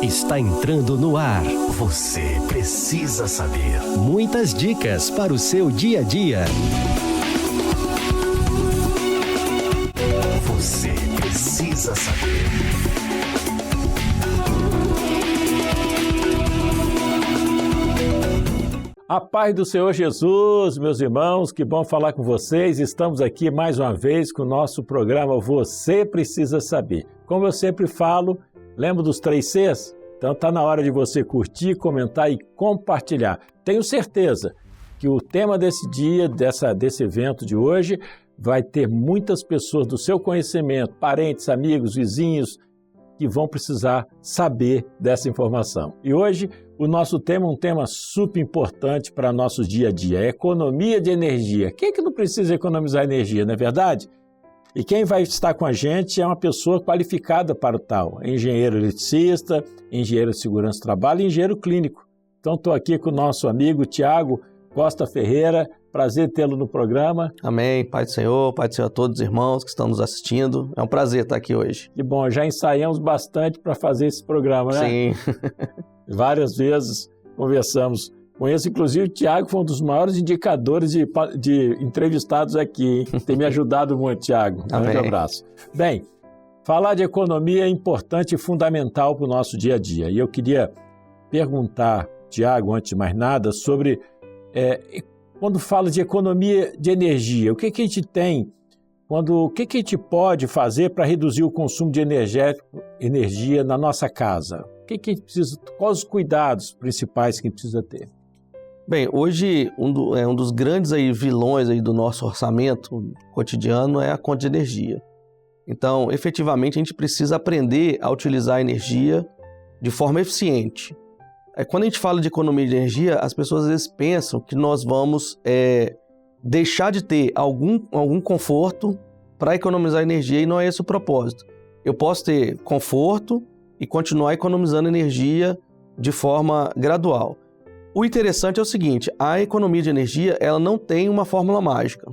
Está entrando no ar. Você precisa saber. Muitas dicas para o seu dia a dia. Você precisa saber. A paz do Senhor Jesus, meus irmãos, que bom falar com vocês. Estamos aqui mais uma vez com o nosso programa Você Precisa Saber. Como eu sempre falo, lembra dos 3 Cs? Então está na hora de você curtir, comentar e compartilhar. Tenho certeza que o tema desse dia, desse evento de hoje, vai ter muitas pessoas do seu conhecimento, parentes, amigos, vizinhos, que vão precisar saber dessa informação. E hoje o nosso tema é um tema super importante para nosso dia a dia, economia de energia. Quem é que não precisa economizar energia, não é verdade? E quem vai estar com a gente é uma pessoa qualificada para o tal, engenheiro eletricista, engenheiro de segurança do trabalho e engenheiro clínico. Então estou aqui com o nosso amigo Tiago Costa Ferreira, prazer tê-lo no programa. Amém, Pai do Senhor a todos os irmãos que estão nos assistindo. É um prazer estar aqui hoje. Que bom, já ensaiamos bastante para fazer esse programa, né? Sim. Várias vezes conversamos. Conheço, inclusive, o Tiago foi um dos maiores indicadores de entrevistados aqui, hein? Tem me ajudado muito, Tiago. Um grande abraço. Bem, falar de economia é importante e fundamental para o nosso dia a dia. E eu queria perguntar, Tiago, antes de mais nada, sobre quando fala de economia de energia, o que a gente tem, o que a gente pode fazer para reduzir o consumo de energia na nossa casa? O que a gente precisa, quais os cuidados principais que a gente precisa ter? Bem, hoje um dos grandes vilões do nosso orçamento cotidiano é a conta de energia. Então, efetivamente, a gente precisa aprender a utilizar a energia de forma eficiente. Quando a gente fala de economia de energia, as pessoas às vezes pensam que nós vamos deixar de ter algum conforto para economizar energia, e não é esse o propósito. Eu posso ter conforto e continuar economizando energia de forma gradual. O interessante é o seguinte, a economia de energia ela não tem uma fórmula mágica.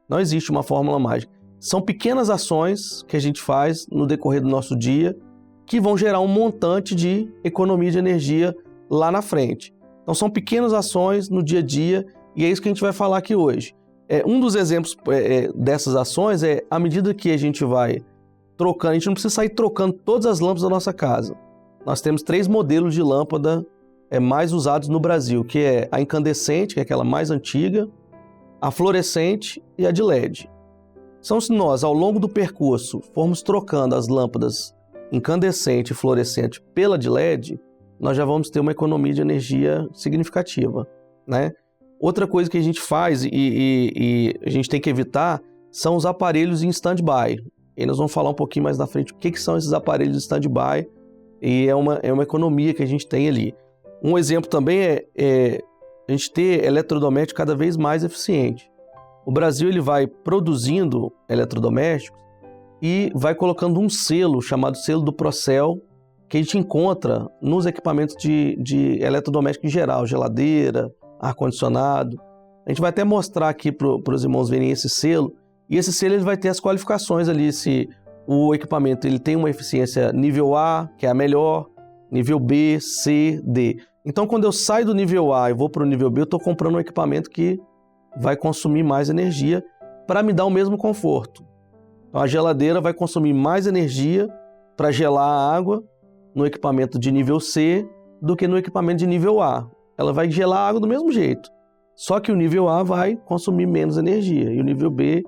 Não existe uma fórmula mágica. São pequenas ações que a gente faz no decorrer do nosso dia que vão gerar um montante de economia de energia lá na frente. Então são pequenas ações no dia a dia e é isso que a gente vai falar aqui hoje. Um dos exemplos dessas ações é à medida que a gente vai trocando, a gente não precisa sair trocando todas as lâmpadas da nossa casa. Nós temos 3 modelos de lâmpada mais usados no Brasil, que é a incandescente, que é aquela mais antiga, a fluorescente e a de LED. Então, se nós, ao longo do percurso, formos trocando as lâmpadas incandescente e fluorescente pela de LED, nós já vamos ter uma economia de energia significativa, né? Outra coisa que a gente faz e a gente tem que evitar são os aparelhos em stand-by. E nós vamos falar um pouquinho mais na frente o que são esses aparelhos em stand-by e é uma economia que a gente tem ali. Um exemplo também é a gente ter eletrodoméstico cada vez mais eficiente. O Brasil ele vai produzindo eletrodomésticos e vai colocando um selo chamado selo do Procel, que a gente encontra nos equipamentos de eletrodoméstico em geral, geladeira, ar-condicionado. A gente vai até mostrar aqui para os irmãos verem esse selo, e esse selo ele vai ter as qualificações ali, se o equipamento ele tem uma eficiência nível A, que é a melhor, nível B, C, D. Então, quando eu saio do nível A e vou para o nível B, eu estou comprando um equipamento que vai consumir mais energia para me dar o mesmo conforto. Então, a geladeira vai consumir mais energia para gelar a água no equipamento de nível C do que no equipamento de nível A. Ela vai gelar a água do mesmo jeito. Só que o nível A vai consumir menos energia e o nível B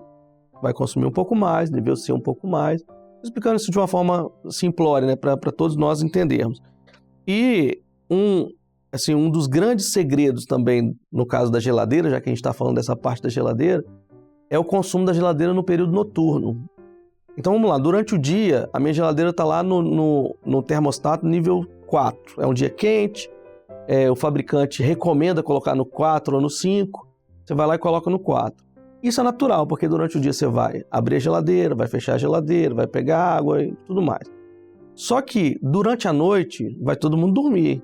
vai consumir um pouco mais, nível C um pouco mais. Explicando isso de uma forma simplória, né, para todos nós entendermos. E um dos grandes segredos também, no caso da geladeira, já que a gente está falando dessa parte da geladeira, é o consumo da geladeira no período noturno. Então vamos lá, durante o dia, a minha geladeira está lá no termostato nível 4. É um dia quente, o fabricante recomenda colocar no 4 ou no 5, você vai lá e coloca no 4. Isso é natural, porque durante o dia você vai abrir a geladeira, vai fechar a geladeira, vai pegar água e tudo mais. Só que durante a noite vai todo mundo dormir.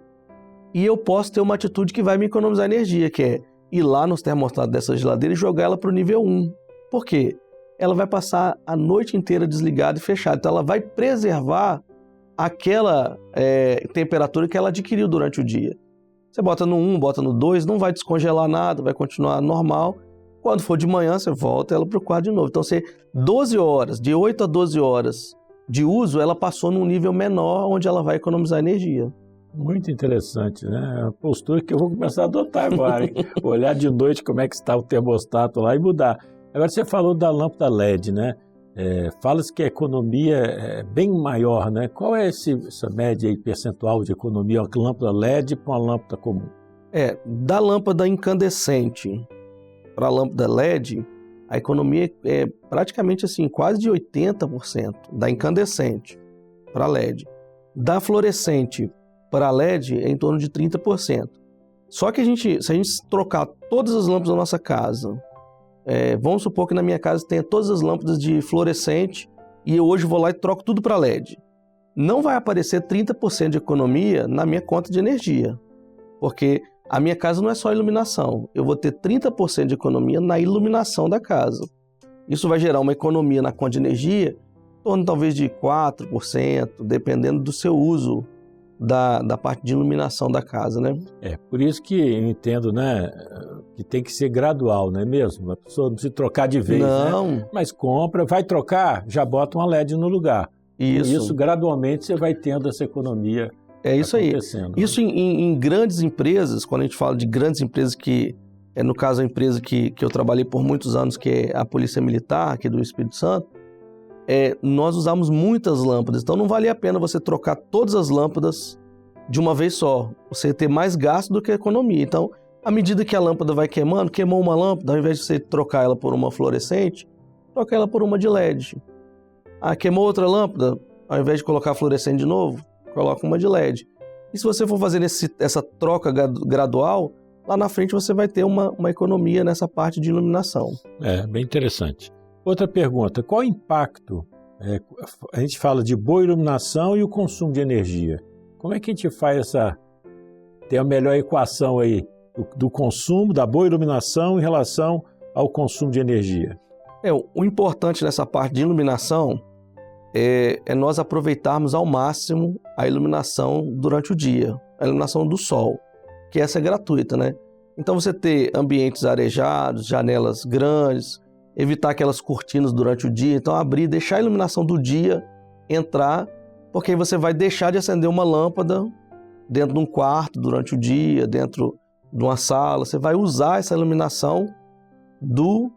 E eu posso ter uma atitude que vai me economizar energia, que é ir lá nos termostatos dessa geladeira e jogar ela para o nível 1. Por quê? Ela vai passar a noite inteira desligada e fechada. Então ela vai preservar aquela temperatura que ela adquiriu durante o dia. Você bota no 1, bota no 2, não vai descongelar nada, vai continuar normal. Quando for de manhã, você volta ela para o quarto de novo. Então, 12 horas, de 8 a 12 horas de uso, ela passou num nível menor, onde ela vai economizar energia. Muito interessante, né? A postura que eu vou começar a adotar agora, hein? Olhar de noite como é que está o termostato lá e mudar. Agora, você falou da lâmpada LED, né? Fala-se que a economia é bem maior, né? Qual é essa média aí, percentual de economia, uma lâmpada LED para uma lâmpada comum? Da lâmpada incandescente para a lâmpada LED, a economia é praticamente assim, quase de 80% da incandescente para LED. Da fluorescente para LED é em torno de 30%. Só que se a gente trocar todas as lâmpadas da nossa casa, vamos supor que na minha casa tenha todas as lâmpadas de fluorescente e eu hoje vou lá e troco tudo para LED. Não vai aparecer 30% de economia na minha conta de energia, porque a minha casa não é só iluminação. Eu vou ter 30% de economia na iluminação da casa. Isso vai gerar uma economia na conta de energia em torno talvez de 4%, dependendo do seu uso da parte de iluminação da casa, né? Por isso que eu entendo, né, que tem que ser gradual, não é mesmo? A pessoa não precisa trocar de vez, não, né? Mas compra, vai trocar, já bota uma LED no lugar. Isso gradualmente você vai tendo essa economia. É isso aí. Isso em grandes empresas, quando a gente fala de grandes empresas, que no caso a empresa que eu trabalhei por muitos anos, que é a Polícia Militar aqui do Espírito Santo, nós usamos muitas lâmpadas, então não valia a pena você trocar todas as lâmpadas de uma vez só, você ter mais gasto do que economia. Então, à medida que a lâmpada vai queimando, queimou uma lâmpada, ao invés de você trocar ela por uma fluorescente, troca ela por uma de LED. Queimou outra lâmpada, ao invés de colocar a fluorescente de novo, coloca uma de LED. E se você for fazer essa troca gradual, lá na frente você vai ter uma economia nessa parte de iluminação. Bem interessante. Outra pergunta, qual o impacto? A gente fala de boa iluminação e o consumo de energia. Como é que a gente faz ter a melhor equação aí do consumo, da boa iluminação em relação ao consumo de energia? O importante nessa parte de iluminação é nós aproveitarmos ao máximo a iluminação durante o dia, a iluminação do sol, que essa é gratuita, né? Então você ter ambientes arejados, janelas grandes, evitar aquelas cortinas durante o dia, então deixar a iluminação do dia entrar, porque aí você vai deixar de acender uma lâmpada dentro de um quarto durante o dia, dentro de uma sala, você vai usar essa iluminação do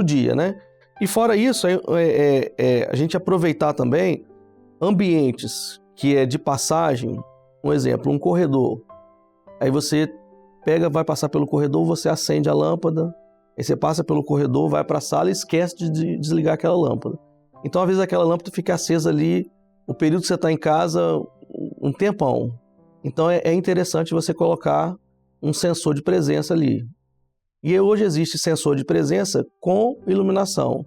dia, né? E fora isso, a gente aproveitar também ambientes que é de passagem, um exemplo, um corredor. Aí você vai passar pelo corredor, você acende a lâmpada, aí você passa pelo corredor, vai para a sala e esquece de desligar aquela lâmpada. Então, às vezes, aquela lâmpada fica acesa ali o período que você está em casa, um tempão. Então, é interessante você colocar um sensor de presença ali. E hoje existe sensor de presença com iluminação,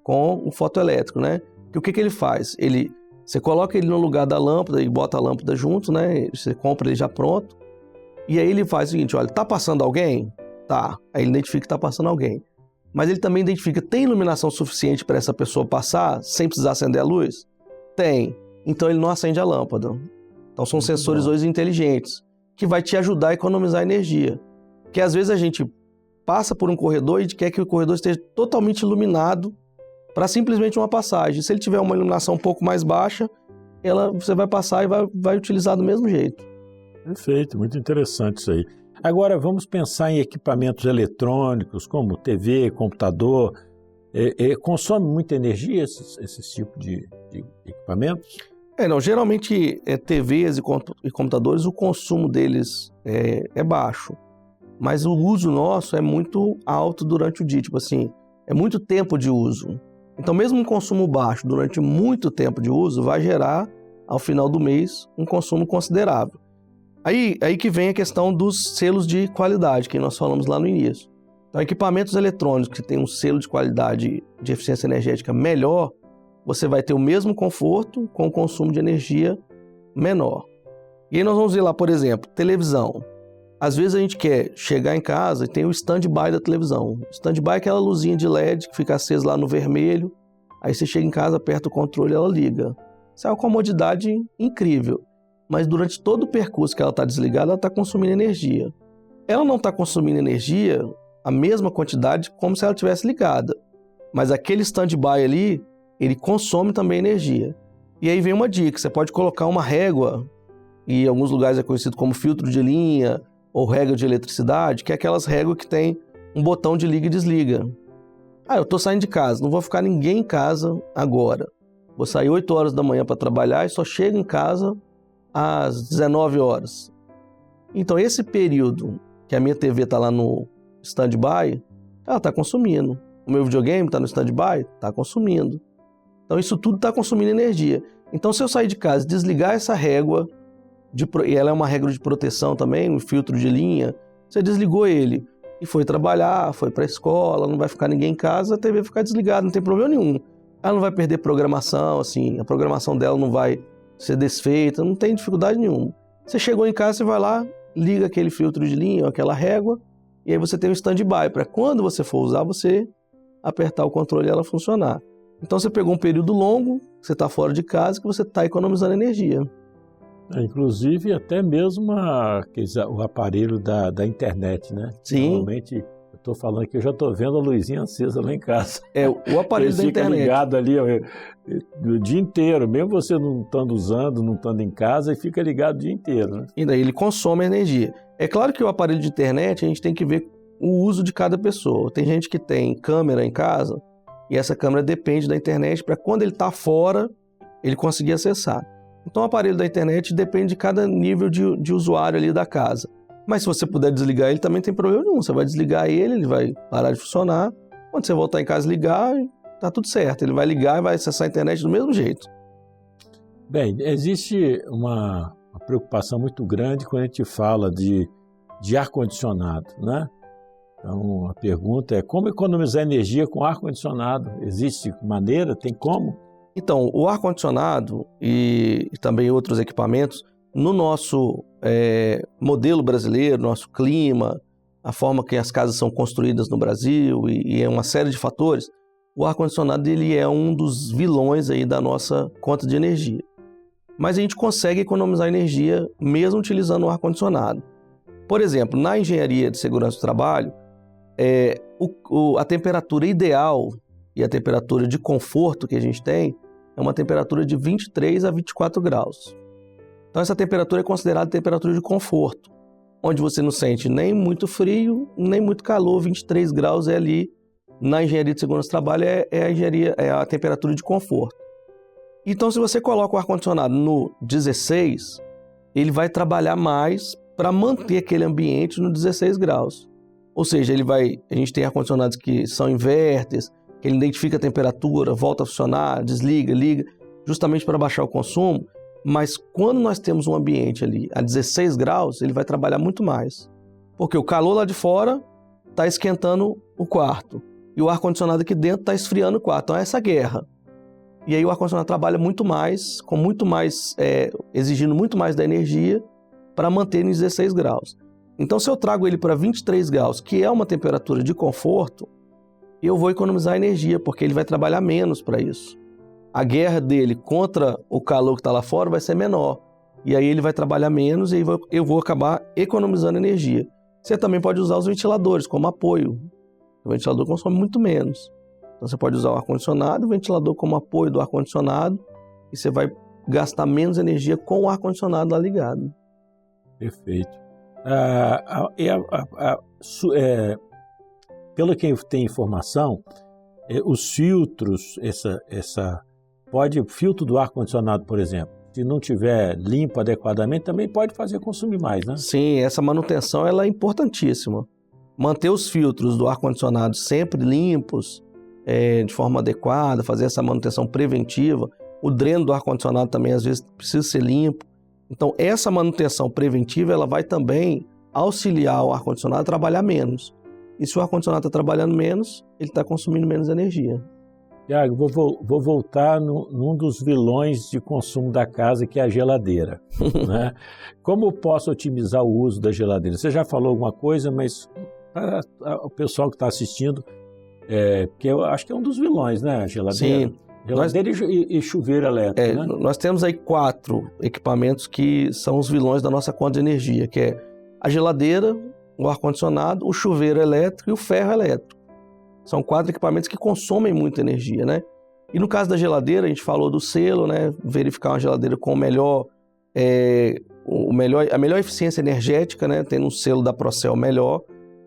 com o fotoelétrico, né? Que o que ele faz? Você coloca ele no lugar da lâmpada e bota a lâmpada junto, né? Você compra ele já pronto. E aí ele faz o seguinte, olha, tá passando alguém? Tá. Aí ele identifica que tá passando alguém. Mas ele também identifica, tem iluminação suficiente para essa pessoa passar sem precisar acender a luz? Tem. Então ele não acende a lâmpada. Então são sensores hoje inteligentes, que vai te ajudar a economizar energia. Porque às vezes a gente passa por um corredor e quer que o corredor esteja totalmente iluminado para simplesmente uma passagem. Se ele tiver uma iluminação um pouco mais baixa, você vai passar e vai utilizar do mesmo jeito. Perfeito, muito interessante isso aí. Agora vamos pensar em equipamentos eletrônicos, como TV, computador. Consome muita energia esse tipo de equipamentos? Geralmente TVs e computadores, o consumo deles é baixo. Mas o uso nosso é muito alto durante o dia, tipo assim, é muito tempo de uso. Então, mesmo um consumo baixo durante muito tempo de uso, vai gerar, ao final do mês, um consumo considerável. Aí que vem a questão dos selos de qualidade, que nós falamos lá no início. Então, equipamentos eletrônicos que têm um selo de qualidade de eficiência energética melhor, você vai ter o mesmo conforto com o consumo de energia menor. E aí nós vamos ver lá, por exemplo, televisão. Às vezes a gente quer chegar em casa e tem o stand-by da televisão. Stand-by é aquela luzinha de LED que fica acesa lá no vermelho. Aí você chega em casa, aperta o controle e ela liga. Isso é uma comodidade incrível. Mas durante todo o percurso que ela está desligada, ela está consumindo energia. Ela não está consumindo energia a mesma quantidade como se ela estivesse ligada. Mas aquele stand-by ali, ele consome também energia. E aí vem uma dica, você pode colocar uma régua, e em alguns lugares é conhecido como filtro de linha ou régua de eletricidade, que é aquelas réguas que tem um botão de liga e desliga. Eu estou saindo de casa, não vou ficar ninguém em casa agora. Vou sair 8 horas da manhã para trabalhar e só chego em casa às 19 horas. Então, esse período que a minha TV está lá no stand-by, ela está consumindo. O meu videogame está no stand-by, está consumindo. Então, isso tudo está consumindo energia. Então, se eu sair de casa e desligar essa régua, e ela é uma régua de proteção também, um filtro de linha, você desligou ele e foi trabalhar, foi para a escola, não vai ficar ninguém em casa, a TV vai ficar desligada, não tem problema nenhum. Ela não vai perder programação, assim, a programação dela não vai ser desfeita, não tem dificuldade nenhuma. Você chegou em casa, você vai lá, liga aquele filtro de linha, aquela régua, e aí você tem um stand-by para quando você for usar, você apertar o controle e ela funcionar. Então você pegou um período longo, você está fora de casa, que você está economizando energia. Inclusive até mesmo o aparelho da internet, né? Sim. Normalmente, eu estou falando que eu já estou vendo a luzinha acesa lá em casa. O aparelho da internet. Fica ligado ali o dia inteiro, mesmo você não estando usando, não estando em casa, e fica ligado o dia inteiro, né? E daí ele consome energia. É claro que o aparelho de internet, a gente tem que ver o uso de cada pessoa. Tem gente que tem câmera em casa, e essa câmera depende da internet para quando ele está fora, ele conseguir acessar. Então o aparelho da internet depende de cada nível de usuário ali da casa. Mas se você puder desligar ele, também não tem problema nenhum. Você vai desligar ele vai parar de funcionar. Quando você voltar em casa e ligar, tá tudo certo. Ele vai ligar e vai acessar a internet do mesmo jeito. Bem, existe uma preocupação muito grande quando a gente fala de ar-condicionado, né? Então a pergunta é como economizar energia com ar-condicionado? Existe maneira? Tem como? Então, o ar-condicionado e também outros equipamentos, no nosso modelo brasileiro, nosso clima, a forma que as casas são construídas no Brasil e uma série de fatores, o ar-condicionado ele é um dos vilões aí da nossa conta de energia. Mas a gente consegue economizar energia mesmo utilizando o ar-condicionado. Por exemplo, na engenharia de segurança do trabalho, a temperatura ideal e a temperatura de conforto que a gente tem é uma temperatura de 23 a 24 graus. Então essa temperatura é considerada temperatura de conforto, onde você não sente nem muito frio, nem muito calor. 23 graus é ali, na engenharia de segurança do trabalho, é a temperatura de conforto. Então se você coloca o ar-condicionado no 16, ele vai trabalhar mais para manter aquele ambiente no 16 graus. Ou seja, a gente tem ar-condicionados que são inverters, que ele identifica a temperatura, volta a funcionar, desliga, liga, justamente para baixar o consumo. Mas quando nós temos um ambiente ali a 16 graus, ele vai trabalhar muito mais. Porque o calor lá de fora está esquentando o quarto e o ar-condicionado aqui dentro está esfriando o quarto. Então é essa guerra. E aí o ar-condicionado trabalha muito mais, exigindo muito mais da energia para manter em 16 graus. Então se eu trago ele para 23 graus, que é uma temperatura de conforto, eu vou economizar energia, porque ele vai trabalhar menos para isso. A guerra dele contra o calor que está lá fora vai ser menor. E aí ele vai trabalhar menos e eu vou acabar economizando energia. Você também pode usar os ventiladores como apoio. O ventilador consome muito menos. Então você pode usar o ar-condicionado, o ventilador como apoio do ar-condicionado, e você vai gastar menos energia com o ar-condicionado lá ligado. Perfeito. Pelo que tem informação, os filtros, o filtro do ar-condicionado, por exemplo, se não tiver limpo adequadamente, também pode fazer consumir mais, né? Sim, essa manutenção ela é importantíssima. Manter os filtros do ar-condicionado sempre limpos, de forma adequada, fazer essa manutenção preventiva. O dreno do ar-condicionado também, às vezes, precisa ser limpo. Então, essa manutenção preventiva, ela vai também auxiliar o ar-condicionado a trabalhar menos. E se o ar-condicionado está trabalhando menos, ele está consumindo menos energia. Tiago, vou voltar num dos vilões de consumo da casa, que é a geladeira. Né? Como eu posso otimizar o uso da geladeira? Você já falou alguma coisa, mas para o pessoal que está assistindo, porque eu acho que é um dos vilões, né, a geladeira? Sim. Geladeira e chuveiro elétrico, né? Nós temos aí 4 equipamentos que são os vilões da nossa conta de energia, que é a geladeira, o ar-condicionado, o chuveiro elétrico e o ferro elétrico. São 4 equipamentos que consomem muita energia, né? E no caso da geladeira, a gente falou do selo, né? Verificar uma geladeira com a melhor eficiência energética, né? Tendo um selo da Procel melhor.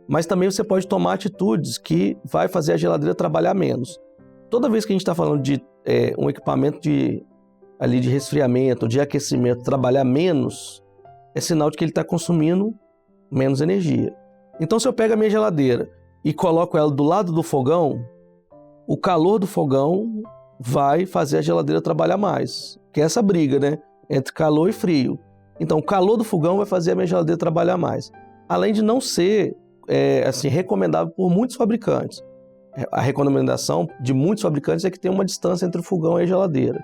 Mas também você pode tomar atitudes que vai fazer a geladeira trabalhar menos. Toda vez que a gente está falando de um equipamento de resfriamento, de aquecimento, trabalhar menos, é sinal de que ele está consumindo menos energia. Então, se eu pego a minha geladeira e coloco ela do lado do fogão, o calor do fogão vai fazer a geladeira trabalhar mais. Que é essa briga, né? Entre calor e frio. Então, o calor do fogão vai fazer a minha geladeira trabalhar mais. Além de não ser recomendável por muitos fabricantes. A recomendação de muitos fabricantes é que tem uma distância entre o fogão e a geladeira.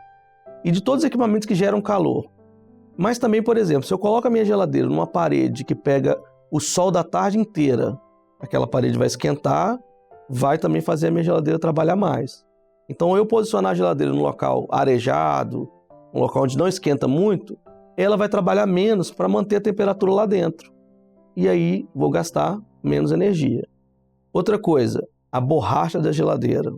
E de todos os equipamentos que geram calor. Mas também, por exemplo, se eu coloco a minha geladeira numa parede que pega o sol da tarde inteira, aquela parede vai esquentar, vai também fazer a minha geladeira trabalhar mais. Então, eu posicionar a geladeira num local arejado, um local onde não esquenta muito, ela vai trabalhar menos para manter a temperatura lá dentro. E aí, vou gastar menos energia. Outra coisa, a borracha da geladeira.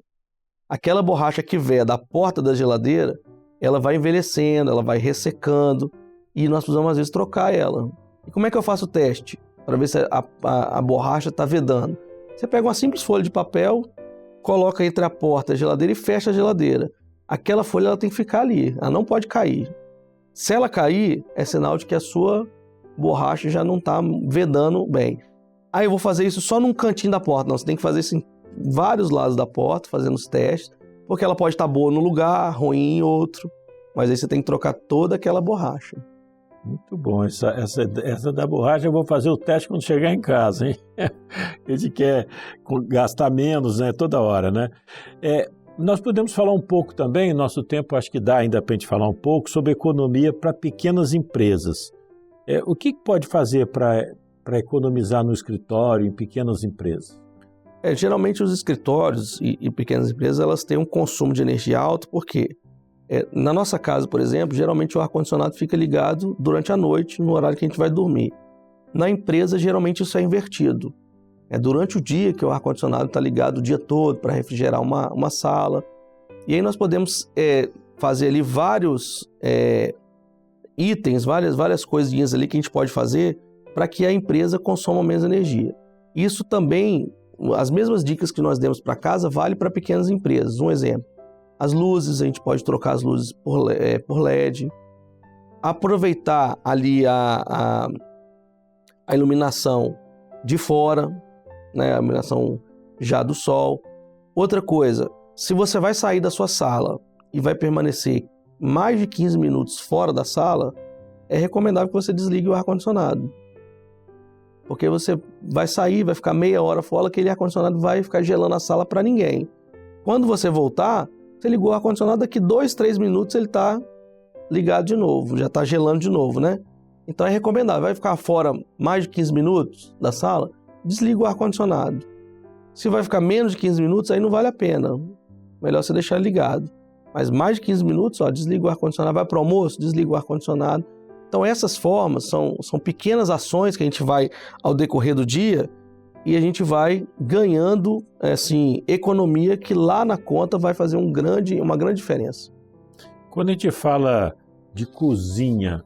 Aquela borracha que vem da porta da geladeira, ela vai envelhecendo, ela vai ressecando e nós precisamos às vezes trocar ela. E como é que eu faço o teste para ver se a borracha está vedando? Você pega uma simples folha de papel, coloca entre a porta e a geladeira e fecha a geladeira. Aquela folha ela tem que ficar ali, ela não pode cair. Se ela cair, é sinal de que a sua borracha já não está vedando bem. Aí eu vou fazer isso só num cantinho da porta. Não, você tem que fazer isso em vários lados da porta, fazendo os testes, porque ela pode estar boa num lugar, ruim em outro, mas aí você tem que trocar toda aquela borracha. Muito bom, essa da borracha eu vou fazer o teste quando chegar em casa, hein? A gente quer gastar menos, né, toda hora, né? Nós podemos falar um pouco também, nosso tempo acho que dá ainda para a gente falar um pouco, sobre economia para pequenas empresas. O que pode fazer para economizar no escritório, em pequenas empresas? Geralmente os escritórios e pequenas empresas elas têm um consumo de energia alto, porque na nossa casa, por exemplo, geralmente o ar-condicionado fica ligado durante a noite, no horário que a gente vai dormir. Na empresa, geralmente isso é invertido. É durante o dia que o ar-condicionado está ligado o dia todo para refrigerar uma sala. E aí nós podemos fazer ali vários itens, várias coisinhas ali que a gente pode fazer para que a empresa consoma menos energia. Isso também, as mesmas dicas que nós demos para casa, vale para pequenas empresas. Um exemplo, as luzes, a gente pode trocar as luzes por LED, aproveitar ali a iluminação de fora, né, a iluminação já do sol. Outra coisa, se você vai sair da sua sala e vai permanecer mais de 15 minutos fora da sala, é recomendável que você desligue o ar-condicionado. Porque você vai sair, vai ficar meia hora fora, aquele ar-condicionado vai ficar gelando a sala para ninguém. Quando você voltar, você ligou o ar-condicionado, daqui 2, 3 minutos ele está ligado de novo, já está gelando de novo, né? Então é recomendável, vai ficar fora mais de 15 minutos da sala, desliga o ar-condicionado. Se vai ficar menos de 15 minutos, aí não vale a pena. Melhor você deixar ligado. Mas mais de 15 minutos, desliga o ar-condicionado, vai para o almoço, desliga o ar-condicionado. Então essas formas são pequenas ações que a gente vai ao decorrer do dia e a gente vai ganhando economia que lá na conta vai fazer uma grande diferença. Quando a gente fala de cozinha,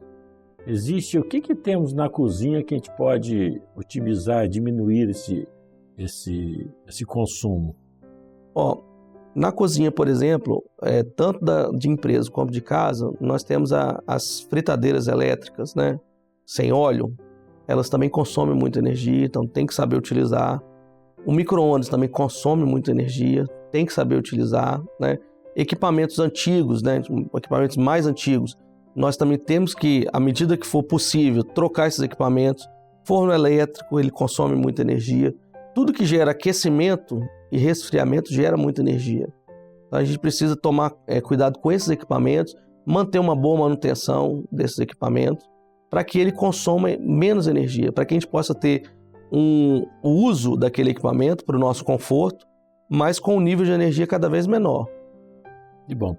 o que temos na cozinha que a gente pode otimizar, diminuir esse consumo? Na cozinha, por exemplo, tanto de empresa como de casa, nós temos as fritadeiras elétricas, né, sem óleo. Elas também consomem muita energia, então tem que saber utilizar. O micro-ondas também consome muita energia, tem que saber utilizar, né? Equipamentos antigos, né, equipamentos mais antigos, nós também temos que, à medida que for possível, trocar esses equipamentos. Forno elétrico, ele consome muita energia. Tudo que gera aquecimento e resfriamento gera muita energia. Então, a gente precisa tomar cuidado com esses equipamentos, manter uma boa manutenção desses equipamentos, para que ele consuma menos energia, para que a gente possa ter o uso daquele equipamento para o nosso conforto, mas com um nível de energia cada vez menor. E bom,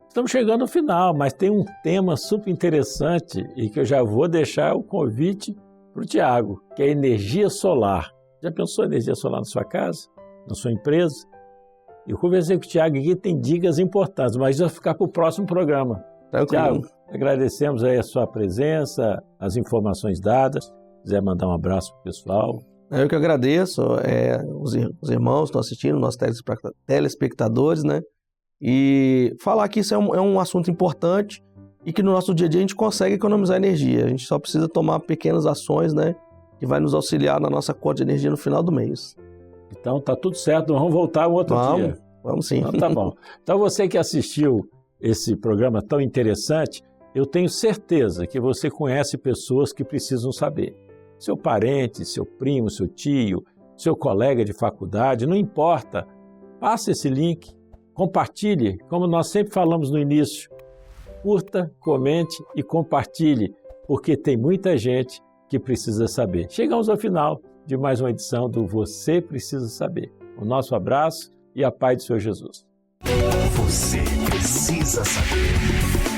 Estamos chegando ao final, mas tem um tema super interessante e que eu já vou deixar o convite para o Tiago, que é energia solar. Já pensou em energia solar na sua casa, na sua empresa? Eu conversei com o Tiago aqui, tem dicas importantes, mas isso vai ficar para o próximo programa. Tiago, agradecemos aí a sua presença, as informações dadas. Se quiser mandar um abraço para o pessoal. Eu que agradeço, os irmãos que estão assistindo, nossos telespectadores, né? E falar que isso é um assunto importante e que no nosso dia a dia a gente consegue economizar energia. A gente só precisa tomar pequenas ações, né? Que vai nos auxiliar na nossa conta de energia no final do mês. Então tá tudo certo, vamos voltar um outro dia. Vamos sim. Então tá bom. Então você que assistiu esse programa tão interessante, eu tenho certeza que você conhece pessoas que precisam saber. Seu parente, seu primo, seu tio, seu colega de faculdade, não importa. Passe esse link, compartilhe, como nós sempre falamos no início. Curta, comente e compartilhe, porque tem muita gente que precisa saber. Chegamos ao final de mais uma edição do Você Precisa Saber. O nosso abraço e a paz do Senhor Jesus. Você precisa saber.